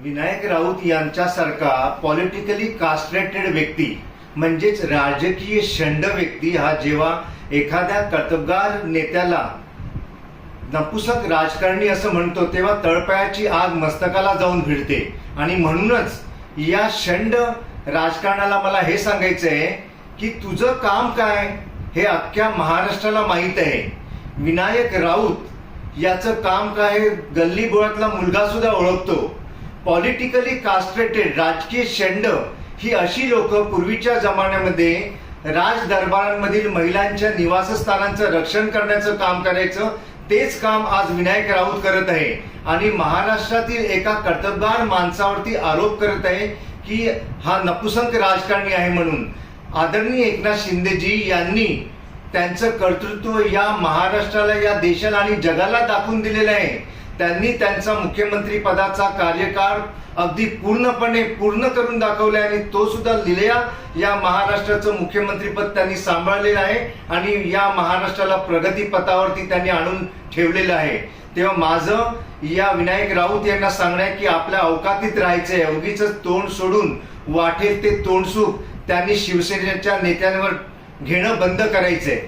विनायक राऊत यांच्यासारखा politically castrated व्यक्ती म्हणजेच राजकीय शंड व्यक्ती हा जेव्हा एखाद्या कर्तबगार नेत्याला नपुसक राजकारणी असं म्हणतो तेव्हा तळपायाची आग मस्तकाला जाऊन भिडते। आणि म्हणूनच या शंड राजकारणाला मला हे सांगायचं आहे की तुझं काम काय हे अख्ख्या महाराष्ट्राला माहीत आहे। विनायक राऊत याचं काम काय हे गल्ली बोळातला मुलगा सुद्धा ओळखतो। पॉलिटिकली कास्ट्रेटेड राजकीय शंड ही अशी लोक पूर्वीच्या जमान्यामध्ये राज दरबारांमधील महिलांच्या निवासस्थानांचं रक्षण करण्याचं काम करायचं, तेच काम आज विनायक राऊत करत आहे। आणि महाराष्ट्रातील एका कर्तबगार माणसावरती आरोप करत आहे की हा नपुसंक राजकारणी आहे म्हणून। आदरणीय एकनाथ शिंदेजी यांनी त्यांचं कर्तृत्व या महाराष्ट्राला, या देशाला आणि जगाला दाखवून दिलेलं आहे। त्यांनी त्यांचा मुख्यमंत्री पदाचा कार्यकाळ अगदी पूर्णपणे पूर्ण करून दाखवला आणि तो सुद्धा लिहिल्या या महाराष्ट्राचं मुख्यमंत्रीपद त्यांनी सांभाळलेलं आहे आणि या महाराष्ट्राला प्रगती पथावरती त्यांनी आणून ठेवलेलं आहे। तेव्हा माझं या विनायक राऊत यांना सांगणं आहे की आपल्या अवकातीत राहायचंय, उगीच तोंड सोडून वाटेल ते तोंडसूक त्यांनी शिवसेनेच्या नेत्यांवर घेणं बंद करायचंय।